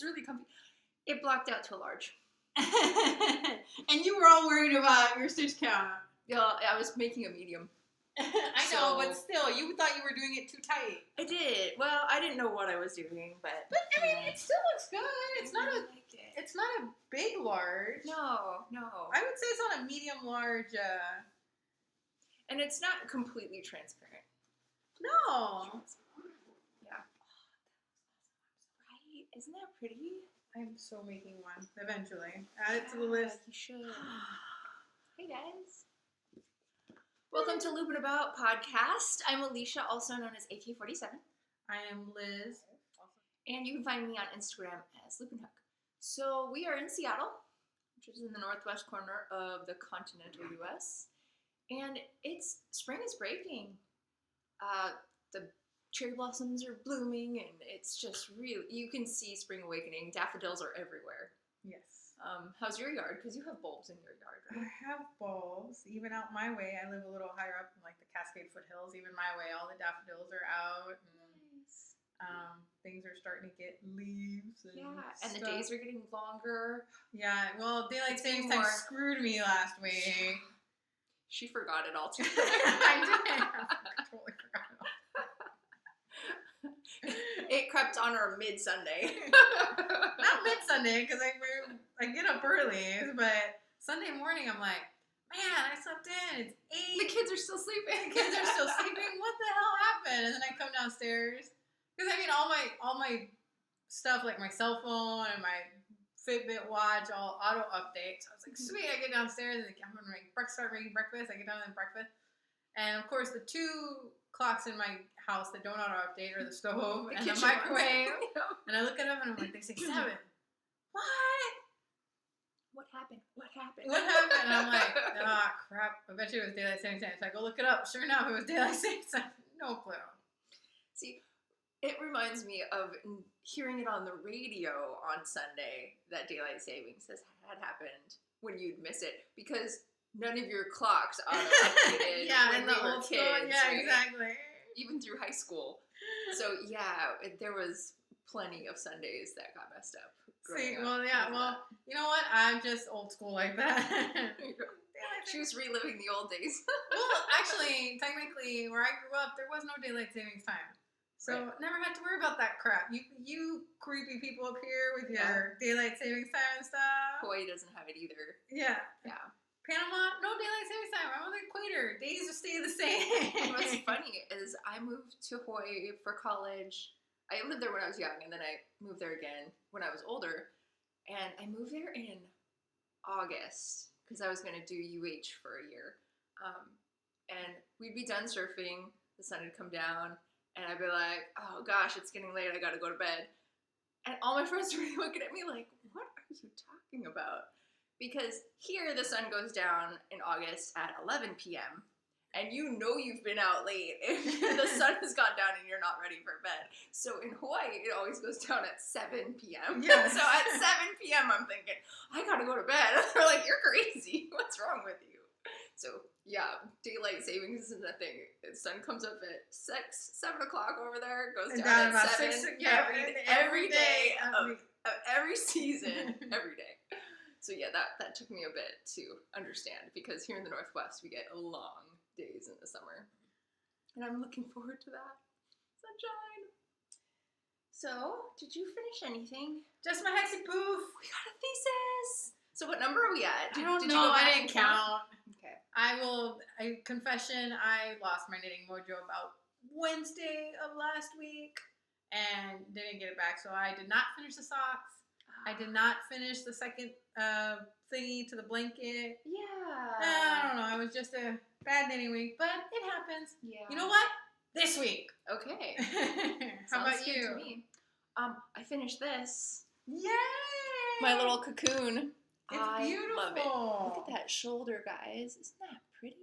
It's really comfy. It blocked out to a large. And you were all worried about your stitch count. Yeah, I was making a medium. I know, but still, you thought you were doing it too tight. I did. Well, I didn't know what I was doing, but I mean, it still looks good. It's not It's not a big large. No. I would say it's on a medium large. And it's not completely transparent. No. Yeah. Right? Isn't that pretty? I'm so making one eventually. Add it to the list. You should. Hey guys. Welcome to Loopin' About podcast. I'm Alicia, also known as AK47. I am Liz. And you can find me on Instagram as lupinehook. So we are in Seattle, which is in the northwest corner of the continental U.S. And spring is breaking. The cherry blossoms are blooming, and it's just really, you can see spring awakening. Daffodils are everywhere. Yes. How's your yard? Because you have bulbs in your yard, right? I have bulbs. Even out my way, I live a little higher up in like the Cascade foothills. Even my way, all the daffodils are out. And, nice. Things are starting to get leaves. And and the days are getting longer. Yeah, well, daylight savings time screwed me last week. She forgot it all too. I did. I totally forgot it all. It crept on her mid-Sunday. Not mid-Sunday, because I get up early, but Sunday morning I'm like, man, I slept in. It's 8. The kids are still sleeping. What the hell happened? And then I come downstairs, because I mean, all my stuff, like my cell phone and my Fitbit watch, all auto updates. I was like, sweet. I get downstairs and I'm gonna start making breakfast. I get down and breakfast, and of course the 2 clocks in my house that don't auto update are the stove and the microwave. And I look at them and I'm like, they say 7. What happened? And I'm like, crap. I bet you it was daylight savings time. So I go look it up. Sure enough, it was daylight savings time. No clue. See, it reminds me of hearing it on the radio on Sunday that daylight savings had happened when you'd miss it, because none of your clocks auto-updated when we were kids. Yeah, right? Exactly. Even through high school. So, yeah, there was plenty of Sundays that got messed up. See, well, you know what? I'm just old school like that. She was reliving the old days. Well, actually, technically, where I grew up, there was no daylight savings time. So, never had to worry about that crap. You creepy people up here with your daylight savings time and stuff. Hawaii doesn't have it either. Yeah. Yeah. Panama, no daylight savings time. I'm on the equator. Days will stay the same. What's funny is I moved to Hawaii for college. I lived there when I was young, and then I moved there again when I was older. And I moved there in August because I was going to do UH for a year. And we'd be done surfing. The sun would come down, and I'd be like, oh gosh, it's getting late. I got to go to bed. And all my friends were looking at me like, what are you talking about? Because here the sun goes down in August at 11 p.m. And you know you've been out late if the sun has gone down and you're not ready for bed. So in Hawaii, it always goes down at 7 p.m. Yes. So at 7 p.m. I'm thinking, I gotta go to bed. They're like, you're crazy. What's wrong with you? So yeah, daylight savings isn't a thing. The sun comes up at 7 o'clock over there, goes down at 7 every day of every season, every day. So yeah, that took me a bit to understand, because here in the Northwest we get long days in the summer, and I'm looking forward to that sunshine. So, did you finish anything? Just my hexy poof. We got a thesis. So what number are we at? I don't know. I didn't count. Okay. Confession, I lost my knitting mojo about Wednesday of last week and didn't get it back. So I did not finish the socks. I did not finish the second thingy to the blanket. Yeah. I don't know. It was just a bad knitting week, but it happens. Yeah. You know what? This week. Okay. How about you? To me. I finished this. Yay! My little cocoon. It's beautiful. Love it. Look at that shoulder, guys. Isn't that pretty?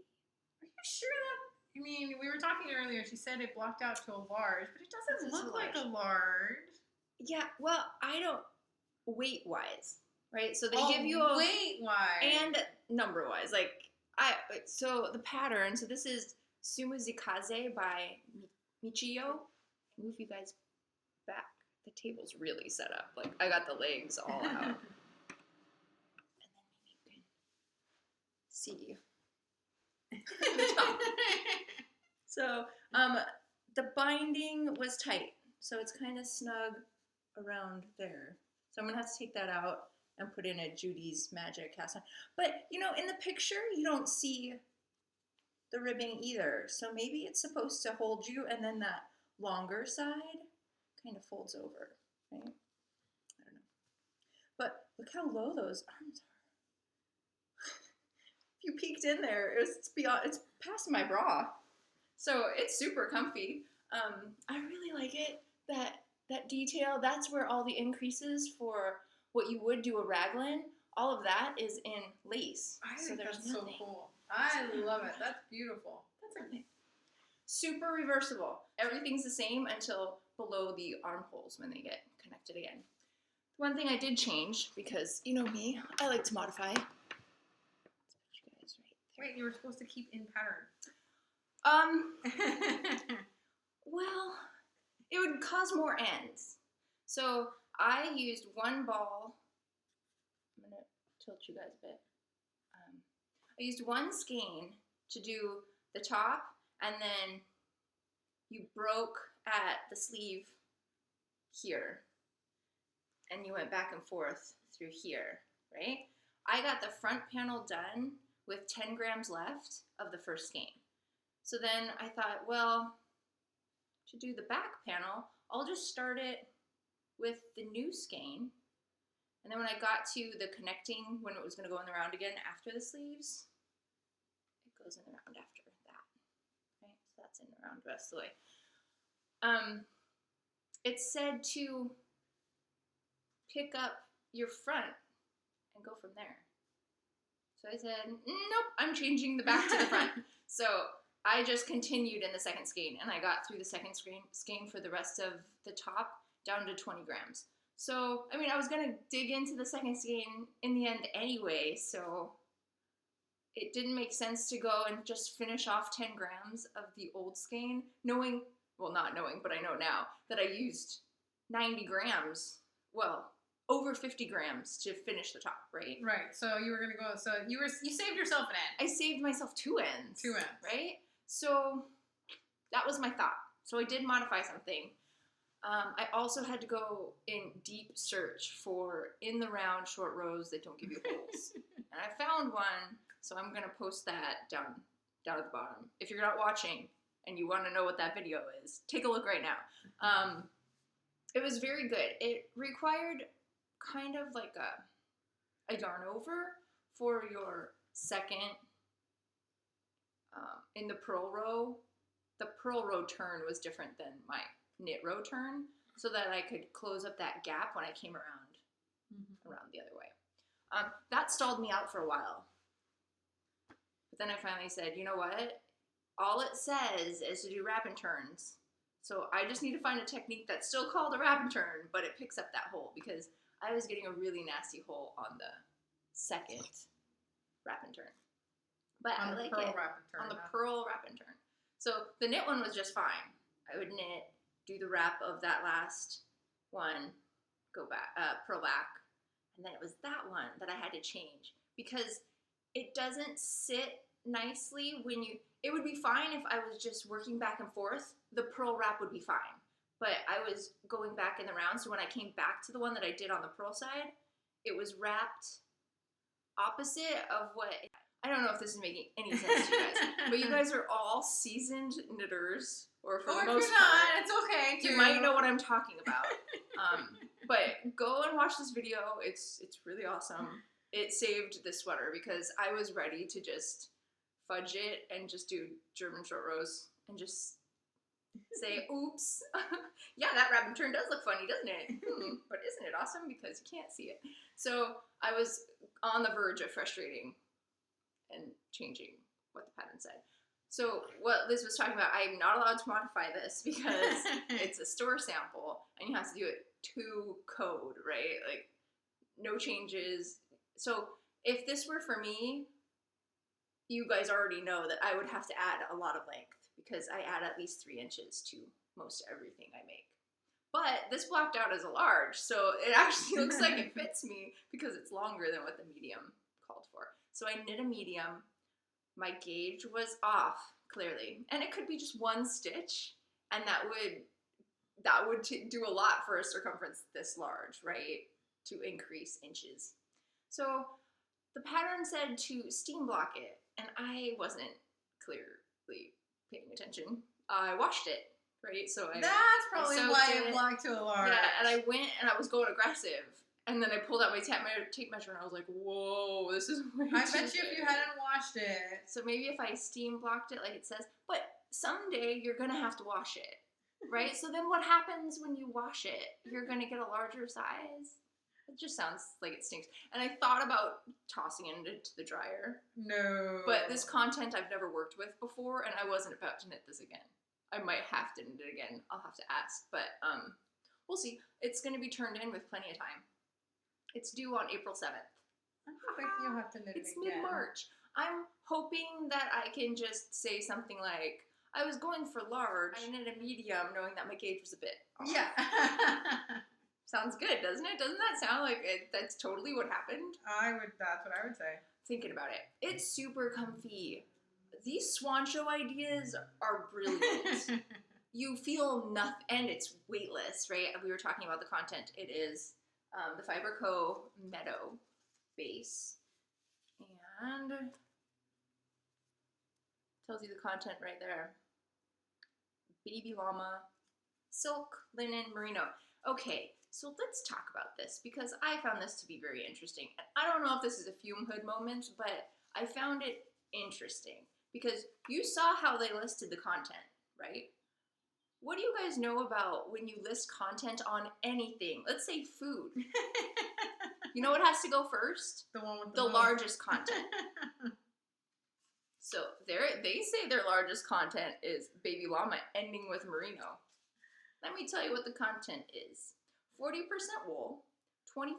Are you sure that? I mean, we were talking earlier. She said it blocked out to a large, but it doesn't look like a large. Yeah. Well, I don't. Weight-wise, right? So they give you a weight-wise and number-wise. So the pattern. So this is Sumuzikaze by Michiyo. Move you guys back. the table's really set up. Like, I got the legs all out. And then maybe you can see the top. So, the binding was tight, so it's kind of snug around there. So I'm gonna have to take that out and put in a Judy's Magic cast on. But, you know, in the picture, you don't see the ribbing either. So maybe it's supposed to hold you, and then that longer side kind of folds over, right? I don't know. But look how low those arms are. If you peeked in there, it's past my bra. So it's super comfy. I really like it. That detail, that's where all the increases for what you would do a raglan, all of that is in lace. I think that's so cool. I love it. That's beautiful. That's nothing. Super reversible. Everything's the same until below the armholes when they get connected again. One thing I did change, because you know me, I like to modify. Let's put you guys right there. Wait, you were supposed to keep in pattern. Well, it would cause more ends. So I used one ball. I'm going to tilt you guys a bit. I used one skein to do the top, and then you broke at the sleeve here, and you went back and forth through here, right? I got the front panel done with 10 grams left of the first skein. So then I thought, well, to do the back panel, I'll just start it with the new skein. And then when I got to the connecting, when it was going to go in the round again after the sleeves, it goes in the round after that, right? So that's in the round the rest of the way. It said to pick up your front and go from there. So I said, nope, I'm changing the back to the front. So I just continued in the second skein, and I got through the second skein for the rest of the top down to 20 grams. So, I mean, I was going to dig into the second skein in the end anyway, so it didn't make sense to go and just finish off 10 grams of the old skein, knowing, well, not knowing, but I know now, that I used 90 grams, well, over 50 grams to finish the top, right? Right, so you were going to go, so you saved yourself an end. I saved myself 2 ends. 2 ends. Right? So that was my thought. So I did modify something. I also had to go in deep search for in the round short rows that don't give you holes. And I found one, so I'm going to post that down at the bottom. If you're not watching and you want to know what that video is, take a look right now. It was very good. It required kind of like a yarn over for your second, in the purl row. The purl row turn was different than my knit row turn, so that I could close up that gap when I came around the other way. That stalled me out for a while. But then I finally said, you know what? All it says is to do wrap and turns. So I just need to find a technique that's still called a wrap and turn, but it picks up that hole, because I was getting a really nasty hole on the second wrap and turn. But I like it. On the purl wrap and turn. So the knit one was just fine. I would knit, do the wrap of that last one, go back, purl back, and then it was that one that I had to change, because it doesn't sit nicely when you, it would be fine if I was just working back and forth, the purl wrap would be fine, but I was going back in the round, so when I came back to the one that I did on the purl side, it was wrapped opposite of what, I don't know if this is making any sense to you guys, but you guys are all seasoned knitters, or for the most part, it's okay too. You might know what I'm talking about. But go and watch this video. It's really awesome. It saved this sweater, because I was ready to just fudge it and just do German short rows and just say, oops. Yeah, that wrap and turn does look funny, doesn't it? But isn't it awesome? Because you can't see it. So I was on the verge of frustrating and changing what the pattern said. So what Liz was talking about, I'm not allowed to modify this because it's a store sample and you have to do it to code, right? Like, no changes. So if this were for me, you guys already know that I would have to add a lot of length, because I add at least 3 inches to most everything I make. But this blocked out as a large, so it actually looks like it fits me because it's longer than what the medium called for. So I knit a medium. My gauge was off, clearly. And it could be just one stitch, and that would do a lot for a circumference this large, right? To increase inches. So the pattern said to steam block it, and I wasn't clearly paying attention. I washed it, right? So That's probably why it it blocked to a large. Yeah, and I went and I was going aggressive. And then I pulled out my tape measure and I was like, whoa, this is way I too bet you if big. you hadn't washed it. So maybe if I steam blocked it like it says, but someday you're going to have to wash it, right? So then what happens when you wash it? You're going to get a larger size? It just sounds like it stinks. And I thought about tossing it into the dryer. No. But this content I've never worked with before, and I wasn't about to knit this again. I might have to knit it again. I'll have to ask. But we'll see. It's going to be turned in with plenty of time. It's due on April 7th. I don't think you'll have to knit it It's again. mid-March. I'm hoping that I can just say something like, I was going for large. I knit a medium knowing that my gauge was a bit off. Yeah. Sounds good, doesn't it? Doesn't that sound like that's totally what happened? That's what I would say. Thinking about it. It's super comfy. These swan show ideas are brilliant. You feel nothing, and it's weightless, right? We were talking about the content. It is the Fiber Co. Meadow base, and tells you the content right there. Baby llama, silk, linen, merino. Okay, so let's talk about this because I found this to be very interesting. And I don't know if this is a fume hood moment, but I found it interesting because you saw how they listed the content, right? What do you guys know about when you list content on anything? Let's say food. You know what has to go first? The one with the largest content. So they say their largest content is baby llama ending with merino. Let me tell you what the content is. 40% wool, 25%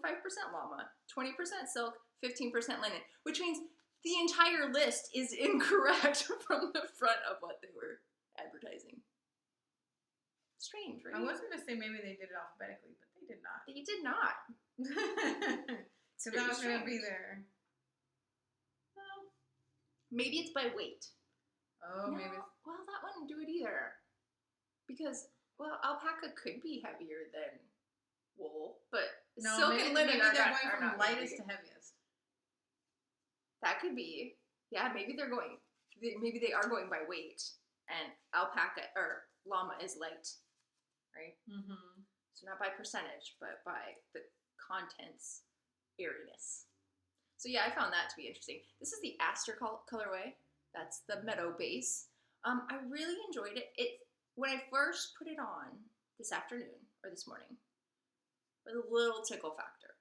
llama, 20% silk, 15% linen, which means the entire list is incorrect from the front of what they were advertising. Strange, right? I was going to say maybe they did it alphabetically, but they did not. They did not. So that was going to be there. Well, maybe it's by weight. Oh, No, maybe. well, that wouldn't do it either. Because, well, alpaca could be heavier than wool, but No, silk maybe, and linen maybe are they're not, going are from not lightest heavy. to heaviest. That could be. Yeah, maybe they are going by weight, and alpaca or llama is light, right? Mm-hmm. So not by percentage, but by the content's airiness. So yeah, I found that to be interesting. This is the Aster colorway. That's the meadow base. I really enjoyed it. When I first put it on this afternoon or this morning, it was a little tickle factor.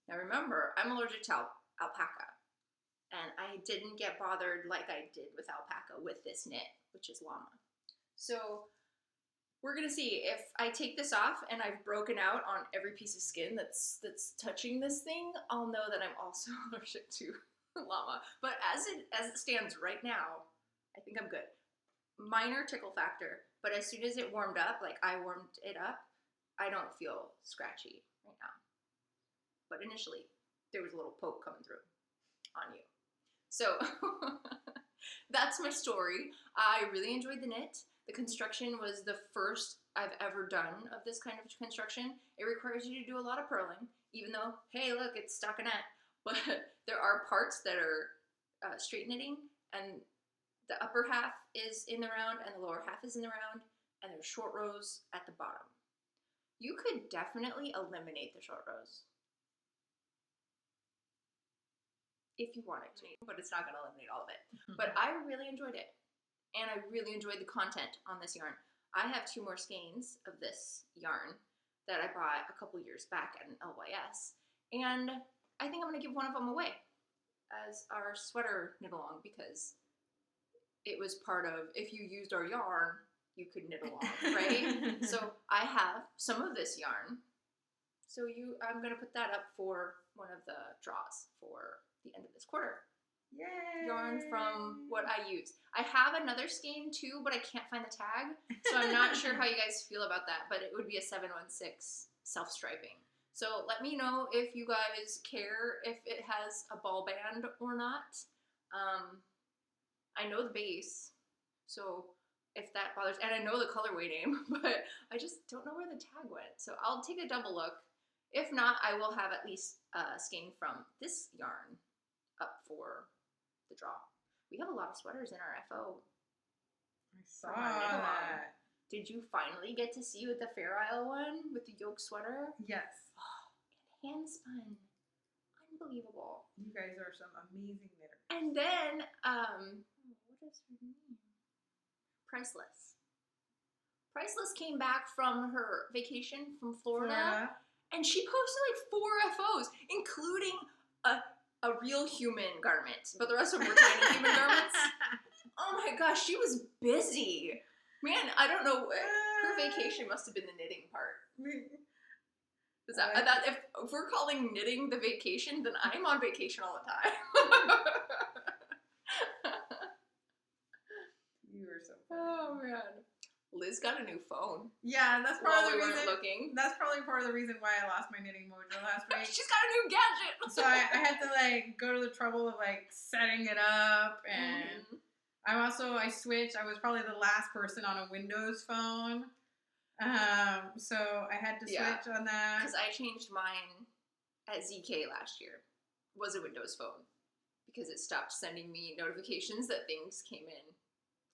Now remember, I'm allergic to alpaca, and I didn't get bothered like I did with alpaca with this knit, which is llama. So we're gonna see if I take this off and I've broken out on every piece of skin that's touching this thing. I'll know that I'm also allergic to llama. But as it stands right now, I think I'm good. Minor tickle factor, but as soon as it warmed up, like I warmed it up, I don't feel scratchy right now. But initially, there was a little poke coming through on you. So that's my story. I really enjoyed the knit. The construction was the first I've ever done of this kind of construction. It requires you to do a lot of purling, even though, hey, look, it's stockinette. But there are parts that are straight knitting, and the upper half is in the round, and the lower half is in the round, and there's short rows at the bottom. You could definitely eliminate the short rows if you wanted to, but it's not going to eliminate all of it. But I really enjoyed it. And I really enjoyed the content on this yarn. I have 2 more skeins of this yarn that I bought a couple years back at an LYS. And I think I'm going to give one of them away as our sweater knit along because it was part of, if you used our yarn, you could knit along, right? So I have some of this yarn. So I'm going to put that up for one of the draws for the end of this quarter. Yay! yarn from what I use. I have another skein too, but I can't find the tag, so I'm not sure how you guys feel about that, but it would be a 716 self-striping. So let me know if you guys care if it has a ball band or not. I know the base, so if that bothers, and I know the colorway name, but I just don't know where the tag went. So I'll take a double look. If not, I will have at least a skein from this yarn up for the draw. We have a lot of sweaters in our FO. I saw that. Did you finally get to see with the Fair Isle one with the yoke sweater? Yes. Oh, and hand spun. Unbelievable. You guys are some amazing knitters. And then, what is her name? Priceless. Priceless came back from her vacation from Florida. And she posted like 4 FOs, including a real human garment. But the rest of them were tiny human garments. Oh my gosh, she was busy. Man, I don't know. Her vacation must have been the knitting part. If we're calling knitting the vacation, then I'm on vacation all the time. You were so funny. Oh man. Liz got a new phone. Yeah, that's part of the reason. Looking. That's probably part of the reason why I lost my knitting mojo last week. She's got a new gadget. So I had to like go to the trouble of like setting it up, and I switched. I was probably the last person on a Windows phone. So I had to switch on that. Because I changed mine at ZK last year. Was a Windows phone. Because it stopped sending me notifications that things came in.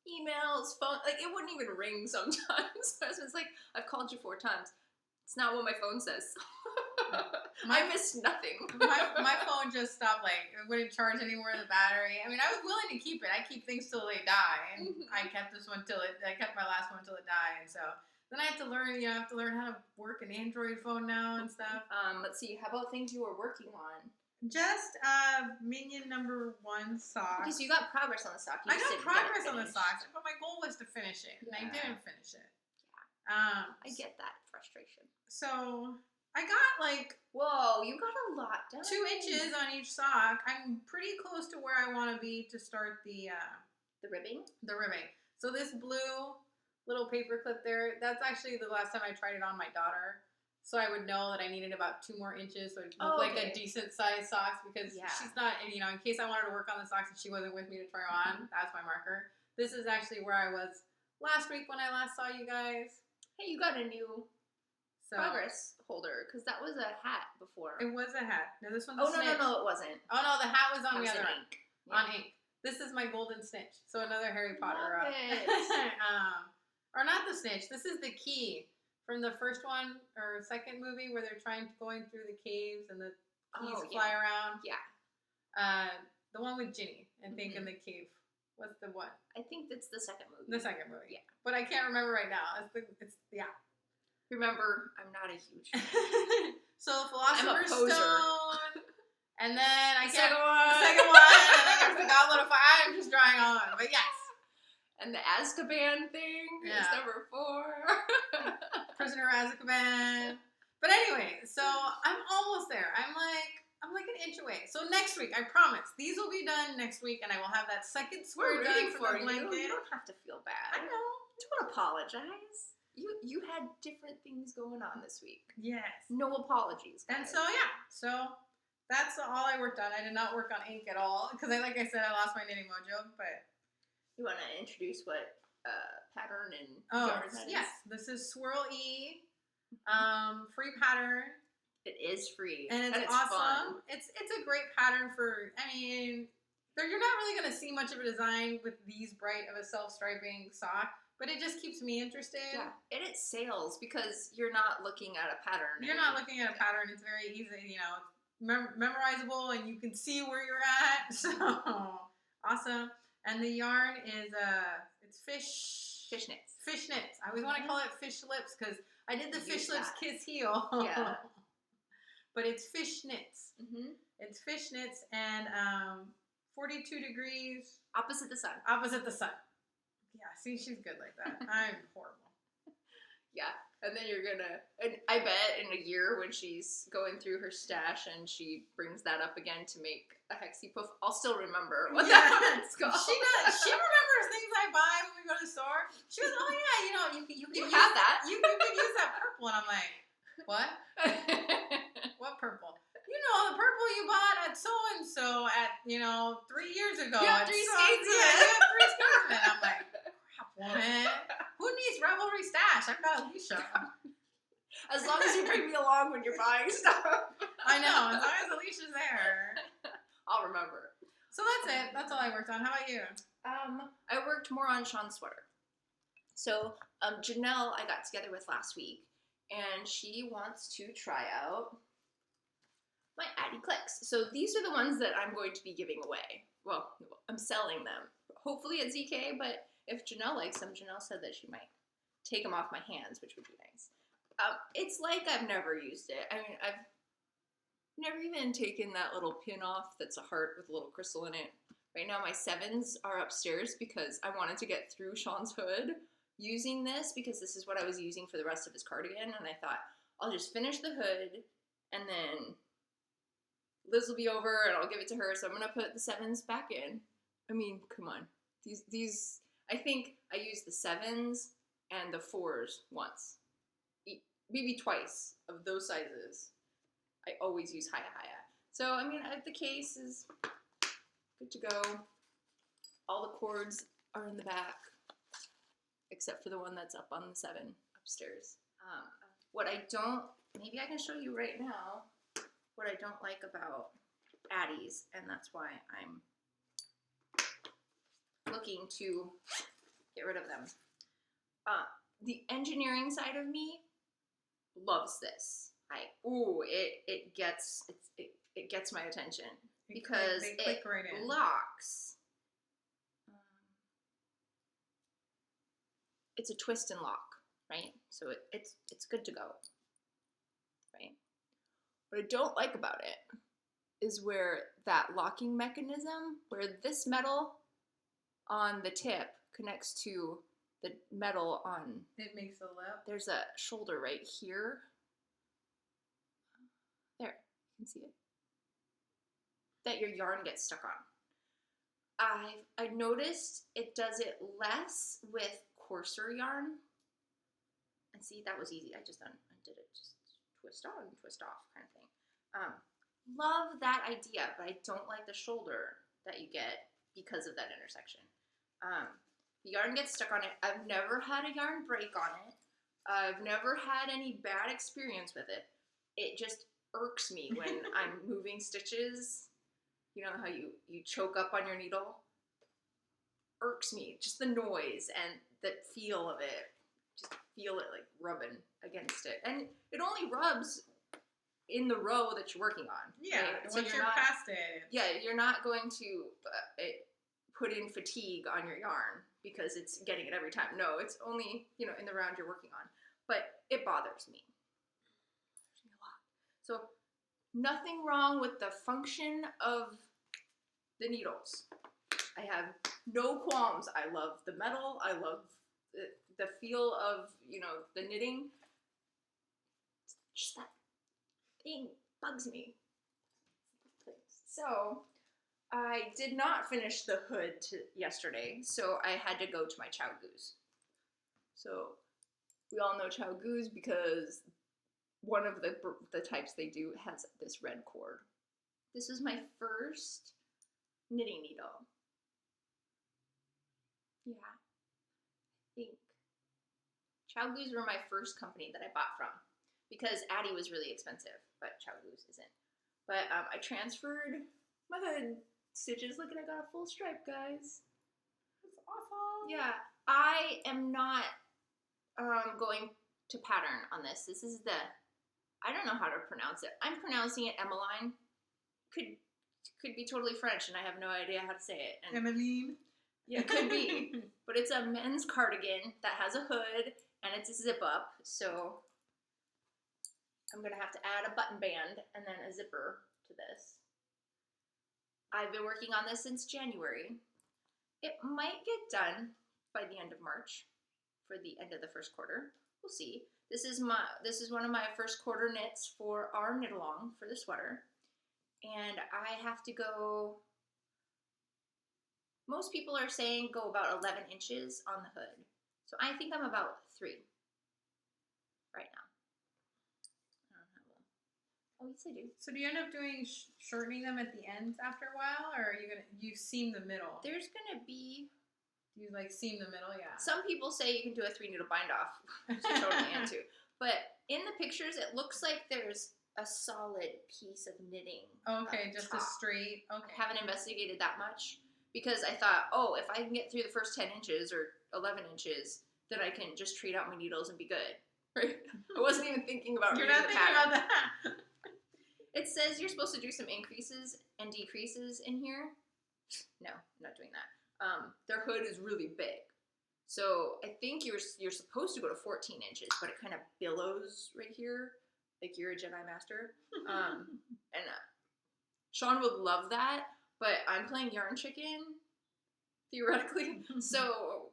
Emails, phone, like it wouldn't even ring sometimes. My husband's like, I've called you 4 times. It's not what my phone says. I missed nothing. my phone just stopped, like, it wouldn't charge anymore, the battery. I mean, I was willing to keep it. I keep things till they die. And I kept my last one till it died. And so then I have to learn, how to work an Android phone now and stuff. Let's see, how about things you were working on? Just Minion number 1 socks. Because you got progress on the sock. I got progress on the socks, but my goal was to finish it, and I didn't finish it. Yeah. I get that frustration. So I got like, whoa, you got a lot done. 2 inches on each sock. I'm pretty close to where I want to be to start the ribbing. The ribbing. So this blue little paper clip there, that's actually the last time I tried it on my daughter. So I would know that I needed about 2 more inches, so it would look like a decent sized socks, because she's not, in case I wanted to work on the socks and she wasn't with me to try on, that's my marker. This is actually where I was last week when I last saw you guys. Hey, you got a new progress holder, because that was a hat before. It was a hat. No, this one's a snitch. No, it wasn't. Oh, no, the hat was on the other ink. On ink. This is my golden snitch. So another Harry Potter. Love it. Or not the snitch. This is the key. From the first one or second movie where they're going through the caves and the keys fly around. Yeah. The one with Ginny and Think in the Cave. What's the one? I think that's the second movie. The second movie. Yeah. But I can't remember right now. Remember, I'm not a huge So the Philosopher's Stone. And then the second one. And then there's the Goblet of Fire. I'm just drawing on. But yes. And the Azkaban thing is number 4. Prisoner of Azkaban. But anyway, so I'm almost there. I'm like an inch away. So next week, I promise, these will be done next week, and I will have that second square done for the blanket. You don't have to feel bad. I know. Don't apologize. You had different things going on this week. Yes. No apologies, guys. And so that's all I worked on. I did not work on ink at all because, like I said, I lost my knitting mojo. But you want to introduce what pattern and yarn that is? Yes, this is Swirl E, free pattern. It is free, and it's awesome. Fun. It's a great pattern for. I mean, you're not really going to see much of a design with these bright of a self-striping sock. But it just keeps me interested. Yeah, and it sails because you're not looking at a pattern. You're not looking at a pattern. It's very easy, memorizable, and you can see where you're at. So awesome. And the yarn is it's fish knits. Fish knits. I always want to call it fish lips because I did the fish lips kiss heel. Yeah. But it's fish knits. Mm-hmm. It's fish knits and 42 degrees. Opposite the sun. Opposite the sun. Yeah, see, she's good like that. I'm horrible. Yeah. And then you're gonna, and I bet in a year when she's going through her stash and she brings that up again to make a hexy poof, I'll still remember what that's called. She does. She remembers things I buy when we go to the store. She goes, "Oh yeah, you can use have that. You can use that purple." And I'm like, "What? What purple? You know the purple you bought at so and so at 3 years ago. You have at 3 so- skates of Yeah, it. you have 3 skates of it." I'm like, "Crap, woman. Who needs Revelry stash? I've got Alicia." As long as you bring me along when you're buying stuff. I know. As long as Alicia's there. I'll remember. So that's it. That's all I worked on. How about you? I worked more on Sean's sweater. So, Janelle I got together with last week, and she wants to try out my Addie clicks. So these are the ones that I'm going to be giving away. Well, I'm selling them. Hopefully at ZK, but if Janelle likes them, Janelle said that she might take them off my hands, which would be nice. It's like I've never used it. I mean, I've never even taken that little pin off that's a heart with a little crystal in it. Right now my 7s are upstairs because I wanted to get through Sean's hood using this because this is what I was using for the rest of his cardigan, and I thought I'll just finish the hood and then Liz will be over and I'll give it to her, so I'm going to put the 7s back in. I mean, come on. These I think I used the 7s and the 4s once. Maybe twice of those sizes. I always use Hiya. So, I mean, the case is good to go. All the cords are in the back, except for the one that's up on the 7 upstairs. What I don't, maybe I can show you right now, what I don't like about Addies, and that's why I'm looking to get rid of them. The engineering side of me loves this. It gets my attention because They click right in. locks. It's a twist and lock, right? So it's good to go, right? What I don't like about it is where that locking mechanism, where this metal on the tip connects to the metal on. It makes a lip. There's a shoulder right here. There, you can see it. That your yarn gets stuck on. I noticed it does it less with coarser yarn. And see, that was easy. I just undid it. Just twist on, twist off kind of thing. Love that idea, but I don't like the shoulder that you get because of that intersection. The yarn gets stuck on it. I've never had a yarn break on it. I've never had any bad experience with it. It just irks me when I'm moving stitches. You know how you choke up on your needle? Irks me. Just the noise and the feel of it. Just feel it like rubbing against it. And it only rubs in the row that you're working on. Yeah, right? once you're past it. Yeah, you're not going to put in fatigue on your yarn because it's getting it every time. No, it's only, in the round you're working on. But it bothers me. So nothing wrong with the function of the needles. I have no qualms. I love the metal. I love the feel of, the knitting. Just that thing bugs me. So I did not finish the hood yesterday, so I had to go to my Chow Goose. So we all know Chow Goose because one of the types they do has this red cord. This was my first knitting needle. Yeah, I think Chow Goose were my first company that I bought from because Addie was really expensive, but Chow Goose isn't. But I transferred my hood stitches. Look, and I got a full stripe, guys. That's awesome. Yeah, I am not going to pattern on this. This is I don't know how to pronounce it. I'm pronouncing it Emmeline. Could be totally French, and I have no idea how to say it. And Emmeline. yeah, it could be. But it's a men's cardigan that has a hood, and it's a zip-up, so I'm going to have to add a button band and then a zipper to this. I've been working on this since January. It might get done by the end of March for the end of the first quarter. We'll see. This is one of my first quarter knits for our knit along for the sweater. And I have to go, most people are saying go about 11 inches on the hood. So I think I'm about 3 right now. I don't have a, oh, yes I do. So do you end up doing shortening them at the ends after a while, or are you seam the middle? There's gonna be, Do you like seam the middle? Yeah. some people say you can do a 3-needle bind off, which I totally into. But in the pictures, it looks like there's a solid piece of knitting. Okay, just a straight. Okay. I haven't investigated that much because I thought, oh, if I can get through the first 10 inches or 11 inches, then I can just trade out my needles and be good. Right? I wasn't even thinking about You're reading not the thinking pattern. about that. It says you're supposed to do some increases and decreases in here. No, I'm not doing that. Their hood is really big. So I think you're supposed to go to 14 inches, but it kind of billows right here, like you're a Jedi Master. And Sean would love that, but I'm playing Yarn Chicken, theoretically. So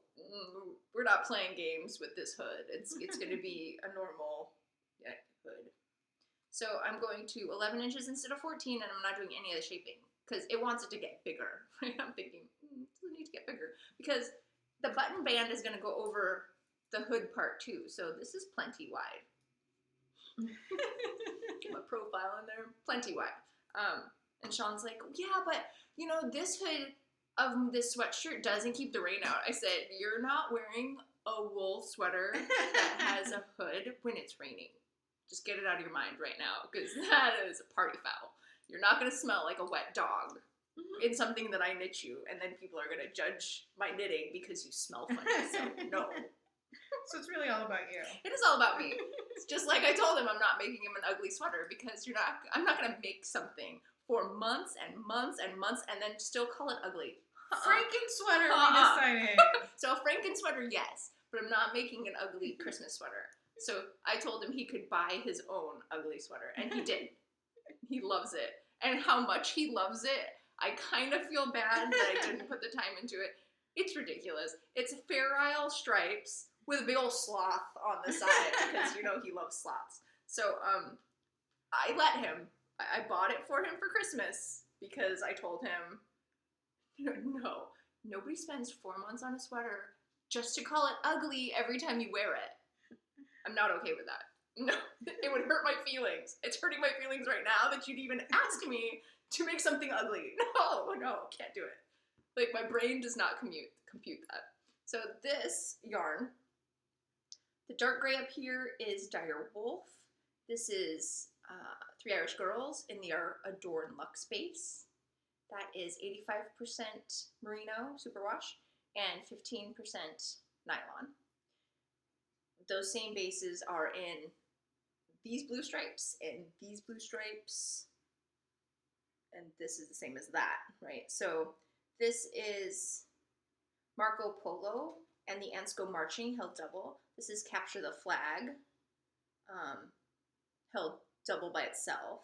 we're not playing games with this hood. It's going to be a normal hood. So I'm going to 11 inches instead of 14, and I'm not doing any of the shaping because it wants it to get bigger. Right? I'm thinking, it doesn't need to get bigger because the button band is going to go over the hood part too. So this is plenty wide. My profile in there, plenty wide. And Sean's like, yeah, but this hood of this sweatshirt doesn't keep the rain out. I said, you're not wearing a wool sweater that has a hood when it's raining. Just get it out of your mind right now, because that is a party foul. You're not going to smell like a wet dog in something that I knit you, and then people are going to judge my knitting because you smell funny. So, no. So it's really all about you. It is all about me. It's just like I told him, I'm not making him an ugly sweater because I'm not going to make something for months and months and months and then still call it ugly. Franken sweater, we decided. So a Franken sweater, yes, but I'm not making an ugly Christmas sweater. So I told him he could buy his own ugly sweater, and he did. He loves it. And how much he loves it, I kind of feel bad that I didn't put the time into it. It's ridiculous. It's Fair Isle stripes with a big old sloth on the side because he loves sloths. So I let him. I bought it for him for Christmas because I told him, no, nobody spends 4 months on a sweater just to call it ugly every time you wear it. I'm not okay with that. No, it would hurt my feelings. It's hurting my feelings right now that you'd even ask me to make something ugly. No, can't do it. Like, my brain does not compute that. So this yarn, the dark gray up here is Dire Wolf. This is 3 Irish Girls in the Adorn Luxe base. That is 85% merino superwash and 15% nylon. Those same bases are in these blue stripes and these blue stripes, and this is the same as that, right? So this is Marco Polo and the Ansco Marching held double. This is Capture the Flag, held double by itself.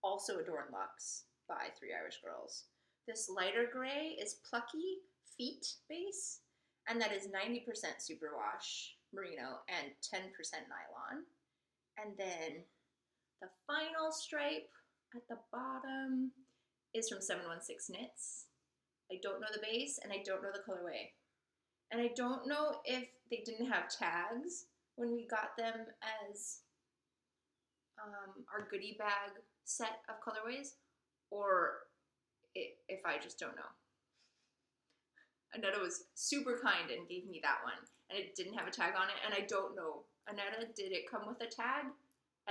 Also Adorn Luxe by 3 Irish Girls. This lighter gray is Plucky Feet base, and that is 90% superwash merino and 10% nylon. And then the final stripe at the bottom is from 716 Knits. I don't know the base and I don't know the colorway. And I don't know if they didn't have tags when we got them as our goodie bag set of colorways, or if I just don't know. Annetta was super kind and gave me that one, and it didn't have a tag on it, and I don't know. Annetta, did it come with a tag?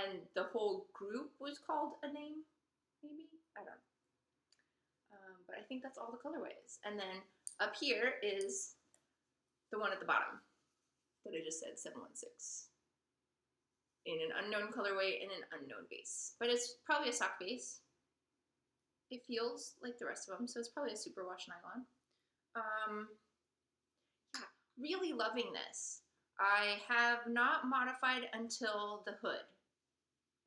And the whole group was called a name, maybe? I don't know. But I think that's all the colorways. And then up here is the one at the bottom that I just said, 716. In an unknown colorway in an unknown base. But it's probably a sock base. It feels like the rest of them, so it's probably a superwash nylon. Yeah, really loving this. I have not modified until the hood.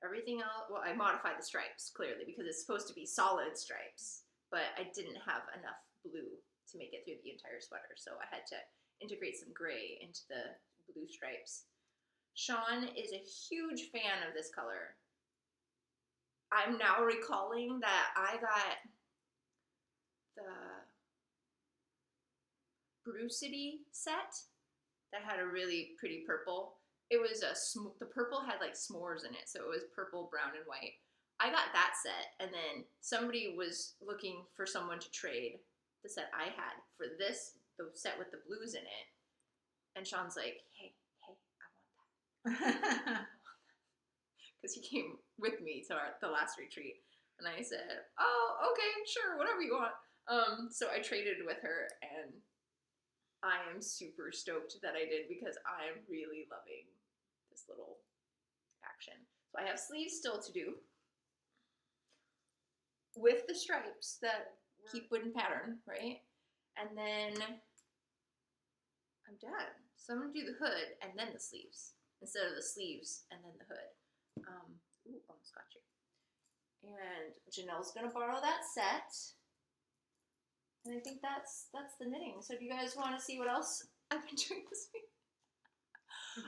Everything else, well, I modified the stripes, clearly, because it's supposed to be solid stripes, but I didn't have enough blue to make it through the entire sweater, so I had to integrate some gray into the blue stripes. Sean is a huge fan of this color. I'm now recalling that I got the Brucity set that had a really pretty purple. It was the purple had like s'mores in it, so it was purple, brown, and white. I got that set, and then somebody was looking for someone to trade the set I had for this, the set with the blues in it. And Sean's like, hey, I want that. Because he came with me to the last retreat. And I said, oh, okay, sure, whatever you want. So I traded with her, and I am super stoked that I did because I'm really loving this little action. So I have sleeves still to do with the stripes that keep wooden pattern, right? And then I'm done. So I'm gonna do the hood and then the sleeves instead of the sleeves and then the hood. Ooh, almost got you. And Janelle's gonna borrow that set. And I think that's the knitting. So do you guys want to see what else I've been doing this week?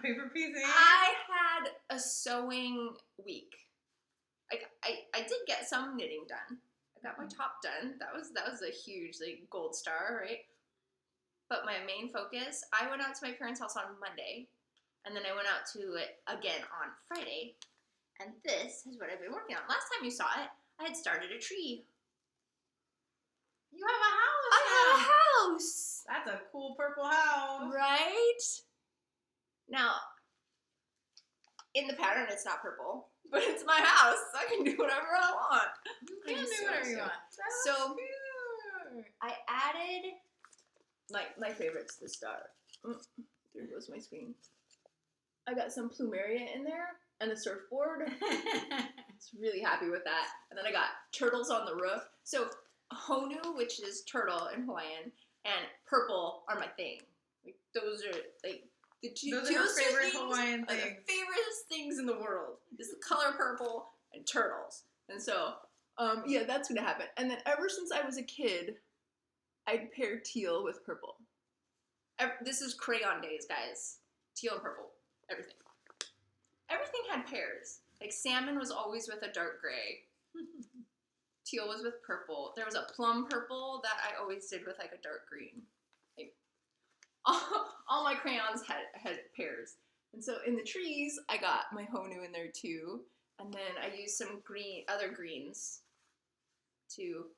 Paper piecing. I had a sewing week. I did get some knitting done. I got my top done. That was a huge like gold star, right? But my main focus, I went out to my parents' house on Monday, and then I went out to it again on Friday. And this is what I've been working on. Last time you saw it, I had started a tree. You have a house. I have a house. That's a cool purple house. Right? Now, in the pattern, it's not purple, but it's my house. So I can do whatever I want. You can do whatever you want. So Cute. I added my favorite's the star. There goes my screen. I got some plumeria in there and the surfboard. I was really happy with that. And then I got turtles on the roof. So honu, which is turtle in Hawaiian, and purple are my thing. Like those are like the two favorite Hawaiian things. things. The favorite things in the world is the color purple and turtles. And so, yeah, that's gonna happen. And then ever since I was a kid, I'd pair teal with purple. This is crayon days, guys. Teal and purple, everything. Everything had pairs. Like salmon was always with a dark gray. Teal was with purple. There was a plum purple that I always did with like a dark green. Like all my crayons had pairs. And so in the trees, I got my honu in there too. And then I used some other greens to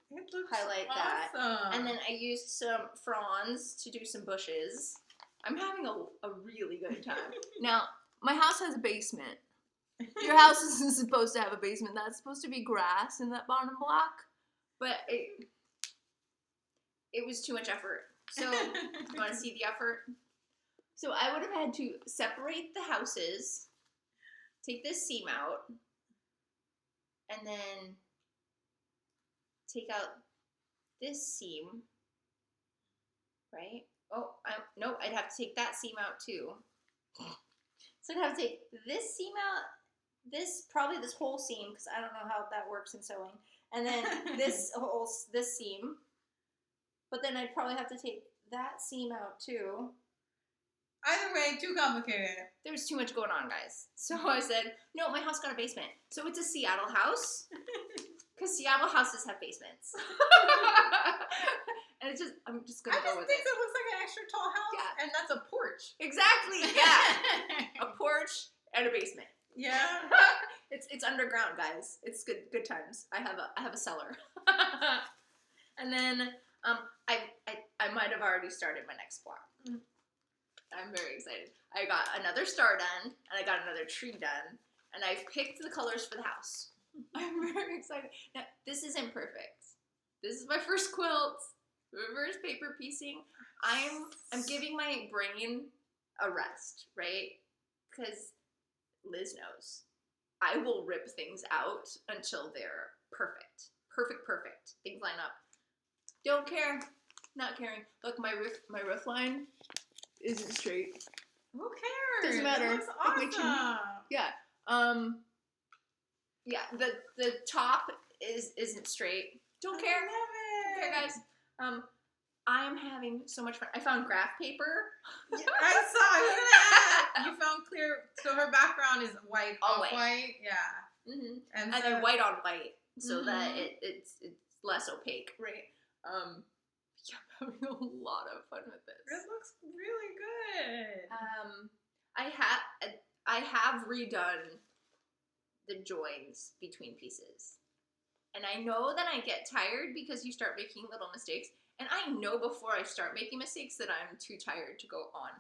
highlight that. And then I used some fronds to do some bushes. I'm having a really good time. Now, my house has a basement. Your house isn't supposed to have a basement. That's supposed to be grass in that bottom block. But it was too much effort. So, you want to see the effort? So I would have had to separate the houses, take this seam out, and then take out this seam, right? Oh, no, I'd have to take that seam out too. So I'd have to take this seam out, probably this whole seam, because I don't know how that works in sewing, and then this seam, but then I'd probably have to take that seam out too. Either way, too complicated. There was too much going on, guys. So I said, no, my house got a basement. So it's a Seattle house. Because Seattle houses have basements. And I'm just going to go with it. I just think it looks like an extra tall house. Yeah. And that's a porch. Exactly, yeah. A porch and a basement. Yeah. It's underground, guys. It's good times. I have a cellar. And then I might have already started my next block. I'm very excited. I got another star done, and I got another tree done, and I've picked the colors for the house. I'm very excited. Now, this isn't perfect. This is my first quilt, reverse paper piecing. I'm giving my brain a rest, right? Because Liz knows. I will rip things out until they're perfect. Perfect. Things line up. Don't care. Not caring. Look, my roof line isn't straight. Who cares? Doesn't matter. It looks awesome. Yeah. Yeah. The top isn't straight. Don't care. I love it. Don't care, guys. I'm having so much fun. I found graph paper. I saw. I was gonna ask. You found clear. So her background is white, All off white. white. Yeah. Mm-hmm. And And so, then white on white, so that Mhm. it's less opaque, right? Yeah, I'm having a lot of fun with it this. looks really good. I have redone the joins between pieces, and I know that I get tired because you start making little mistakes, and I know before I start making mistakes that I'm too tired to go on.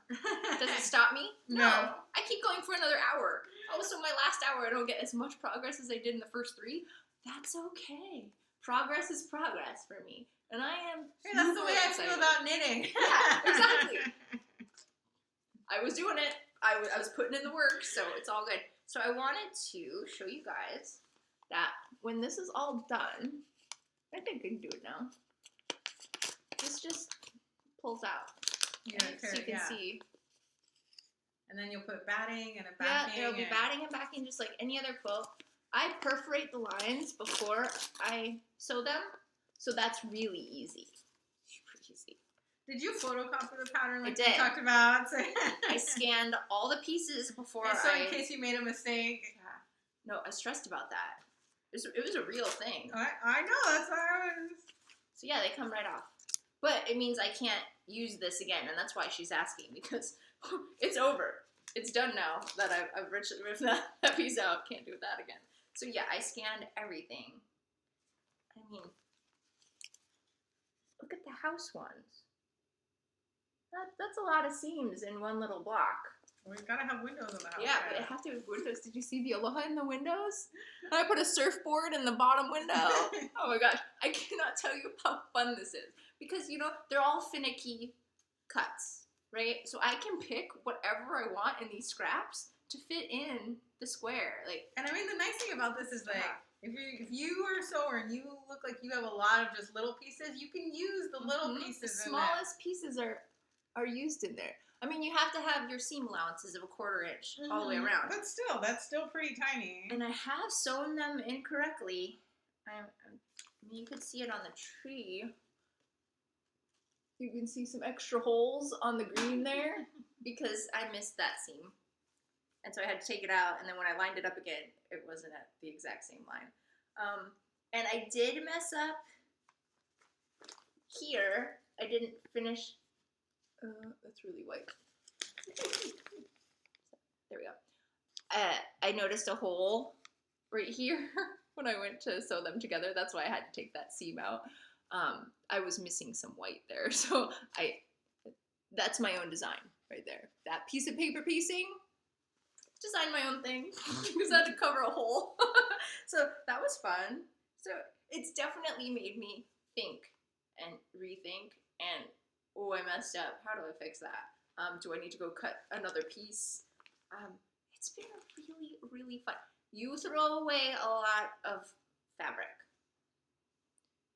Does it stop me? No. I keep going for another hour. Oh, so my last hour I don't get as much progress as I did in the first 3. That's okay. Progress is progress for me. And I am Hey, that's the way I excited. feel about knitting. Yeah, exactly. I was doing it. I was putting in the work, so it's all good. So I wanted to show you guys that when this is all done, I think I can do it now. This just pulls out. Yeah, Right? So you can see. And then you'll put batting and a Yeah, backing. there'll be batting and backing just like any other quilt. I perforate the lines before I sew them, so that's really easy. Super easy. Did you photocopy the pattern like I did. we talked about? I scanned all the pieces before and so in case you made a mistake. Yeah. No, I stressed about that. It was a real thing. I know, that's why I was. So yeah, they come right off. But it means I can't use this again, and that's why she's asking, because it's over. It's done now that I've ripped that piece out. Can't do that again. So yeah, I scanned everything. I mean, look at the house ones. That's a lot of seams in one little block. We've got to have windows in the house. Yeah, but it has to have windows. Did you see the aloha in the windows? And I put a surfboard in the bottom window. Oh my gosh, I cannot tell you how fun this is. Because, you know, they're all finicky cuts, right? So I can pick whatever I want in these scraps to fit in the square. Like, and I mean, the nice thing about this is like, if you are a sewer and you look like you have a lot of just little pieces, you can use the little pieces. The smallest pieces are used in there. I mean, you have to have your seam allowances of a 1/4 inch all the way around. But still, that's still pretty tiny. And I have sewn them incorrectly. I mean, you could see it on the tree. You can see some extra holes on the green there because I missed that seam. And so I had to take it out, and then when I lined it up again, it wasn't at the exact same line. And I did mess up here. I didn't finish. That's really white. There we go. I noticed a hole right here when I went to sew them together. That's why I had to take that seam out. I was missing some white there, so that's my own design right there. That piece of paper piecing, designed my own thing because I had to cover a hole. So that was fun. So it's definitely made me think and rethink and, oh, I messed up. How do I fix that? Do I need to go cut another piece? It's been really, really fun. You throw away a lot of fabric.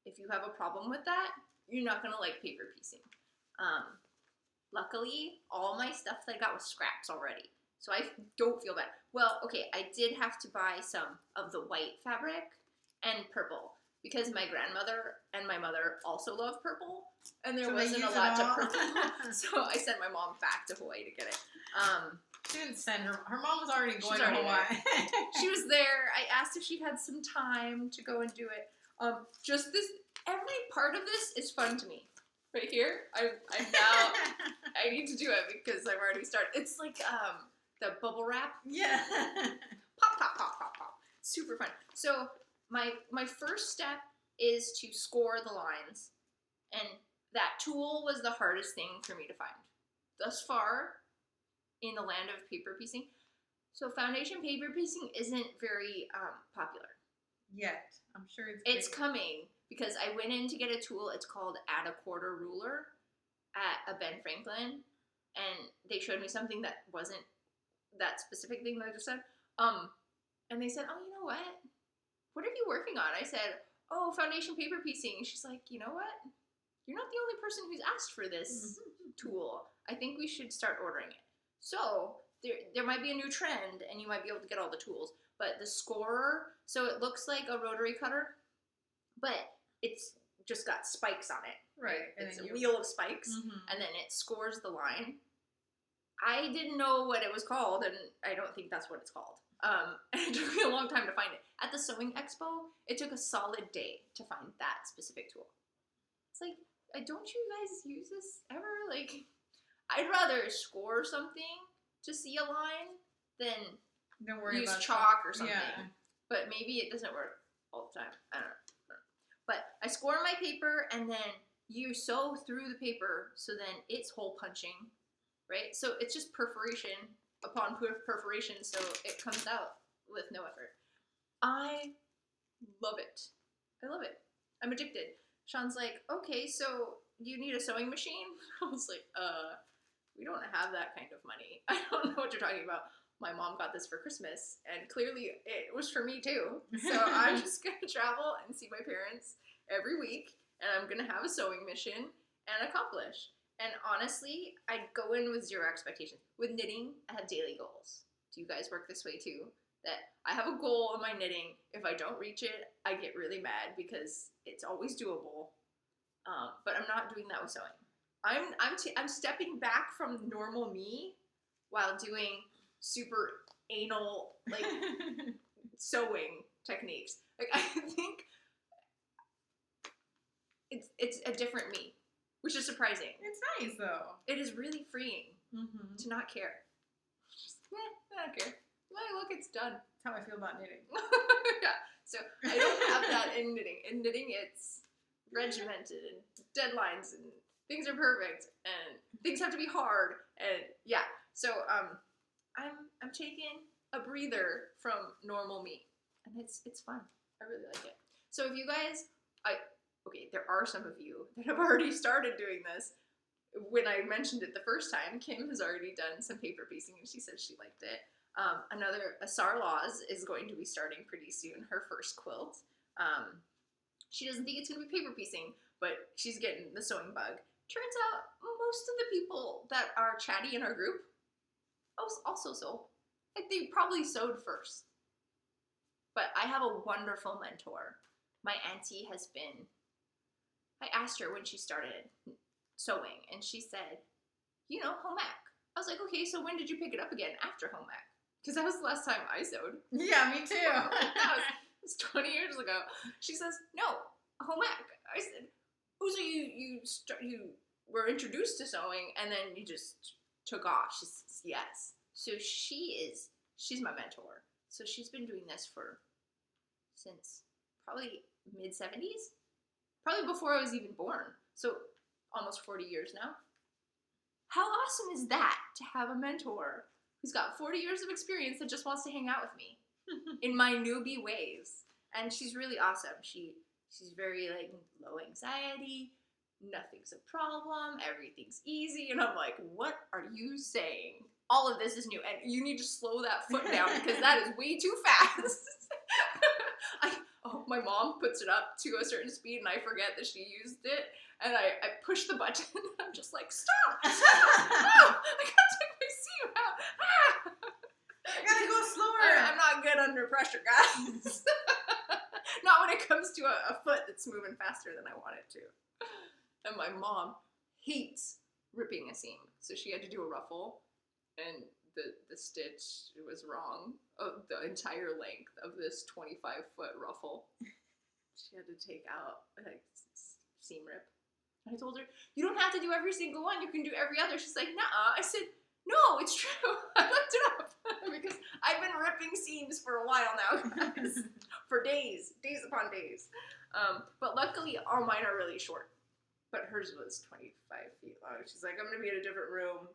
If you have a problem with that, you're not going to like paper piecing. Luckily, all my stuff that I got was scraps already, so I don't feel bad. Well, okay, I did have to buy some of the white fabric and purple because my grandmother and my mother also love purple, and there wasn't a lot to purple. So I sent my mom back to Hawaii to get it. She didn't send her. Her mom was already going to Hawaii. She was there. I asked if she had some time to go and do it. Just this, every part of this is fun to me. Right here, I'm now, I need to do it because I've already started. It's like the bubble wrap. Yeah. Pop, pop, pop, pop, pop. Super fun. So my first step is to score the lines, and that tool was the hardest thing for me to find thus far in the land of paper piecing. So foundation paper piecing isn't very popular yet. I'm sure it's coming because I went in to get a tool. It's called Add a Quarter Ruler at a Ben Franklin, and they showed me something that wasn't that specific thing that I just said. And they said, "Oh, you know what are you working on?" I said, "Oh, foundation paper piecing." And she's like, "You know what? You're not the only person who's asked for this tool. I think we should start ordering it." So there might be a new trend, and you might be able to get all the tools. But the scorer, so it looks like a rotary cutter, but it's just got spikes on it. Right. And It's then a wheel of spikes, Mhm. and then it scores the line. I didn't know what it was called, and I don't think that's what it's called. It took me a long time to find it. At the sewing expo, it took a solid day to find that specific tool. It's like, don't you guys use this ever? Like, I'd rather score something to see a line than Don't worry use about chalk or something. Yeah. But maybe it doesn't work all the time. I don't know. But I score my paper, and then you sew through the paper, so then it's hole punching, right? So it's just perforation upon perforation, so it comes out with no effort. I love it. I love it. I'm addicted. Sean's like, okay, so do you need a sewing machine? I was like, we don't have that kind of money. I don't know what you're talking about. My mom got this for Christmas, and clearly it was for me too. So I'm just gonna travel and see my parents every week, and I'm gonna have a sewing mission and accomplish. And honestly, I go in with zero expectations. With knitting, I have daily goals. Do you guys work this way too? That I have a goal in my knitting. If I don't reach it, I get really mad because it's always doable. But I'm not doing that with sewing. I'm stepping back from normal me while doing super anal like sewing techniques. Like I think it's a different me, which is surprising. It's nice though. It is really freeing Mm-hmm. to not care. Just, I don't care. Well, look, it's done. That's how I feel about knitting. Yeah. So I don't have that in knitting. In knitting, it's regimented and deadlines and things are perfect and things have to be hard and yeah. So I'm taking a breather from normal me, and it's fun. I really like it. So if you guys, there are some of you that have already started doing this. When I mentioned it the first time, Kim has already done some paper piecing, and she said she liked it. Asar Laws is going to be starting pretty soon, her first quilt. She doesn't think it's going to be paper piecing, but she's getting the sewing bug. Turns out most of the people that are chatty in our group also sew. Like, they probably sewed first. But I have a wonderful mentor. My auntie I asked her when she started sewing, and she said, home ec. I was like, okay, so when did you pick it up again after home ec? Because that was the last time I sewed. Yeah, me too. That was 20 years ago. She says, no, home ec. I said, oh, so you were introduced to sewing and then you just took off. She says, yes. So she's my mentor. So she's been doing this since probably mid-70s. Probably before I was even born. So almost 40 years now. How awesome is that to have a mentor who's got 40 years of experience that just wants to hang out with me in my newbie ways? And she's really awesome. She's very like low anxiety, nothing's a problem, everything's easy, and I'm like, what are you saying? All of this is new, and you need to slow that foot down because that is way too fast. My mom puts it up to a certain speed, and I forget that she used it, and I push the button, and I'm just like, stop! Oh, I gotta take my seam out! I gotta go slower! I'm not good under pressure, guys. Not when it comes to a foot that's moving faster than I want it to. And my mom hates ripping a seam, so she had to do a ruffle, and the stitch was wrong of the entire length of this 25-foot ruffle. She had to take out like seam rip. And I told her, you don't have to do every single one, you can do every other. She's like, nuh-uh. I said, no, it's true. I looked it up because I've been ripping seams for a while now, guys. For days upon days. But luckily, all mine are really short. But hers was 25 feet long. She's like, I'm going to be in a different room.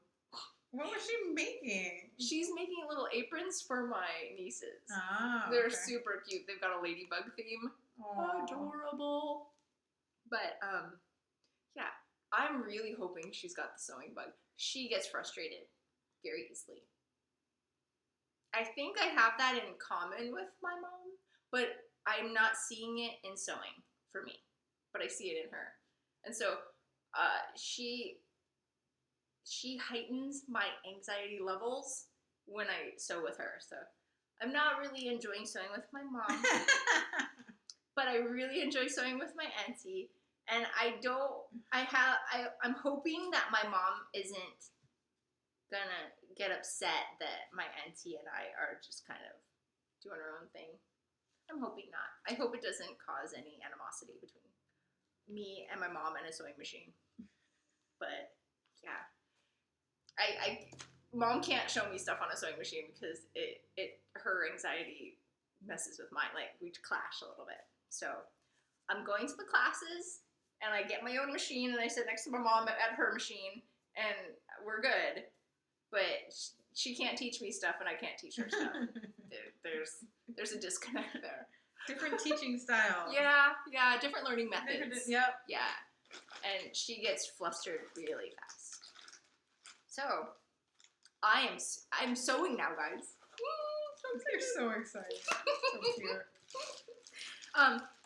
What was she making? She's making little aprons for my nieces. Oh, They're okay. super cute. They've got a ladybug theme. Aww. Adorable. But, yeah, I'm really hoping she's got the sewing bug. She gets frustrated very easily. I think I have that in common with my mom, but I'm not seeing it in sewing for me, but I see it in her. And so she heightens my anxiety levels when I sew with her. So I'm not really enjoying sewing with my mom, but I really enjoy sewing with my auntie. And I'm hoping that my mom isn't gonna get upset that my auntie and I are just kind of doing our own thing. I'm hoping not. I hope it doesn't cause any animosity between me and my mom and a sewing machine. But yeah, mom can't show me stuff on a sewing machine because her anxiety messes with mine. Like we clash a little bit. So I'm going to the classes and I get my own machine and I sit next to my mom at her machine and we're good. But she can't teach me stuff and I can't teach her stuff. There's a disconnect there. Different teaching styles. Yeah, different learning methods. Yep. Yeah, and she gets flustered really fast. So, I'm sewing now, guys. You're so excited. So cute.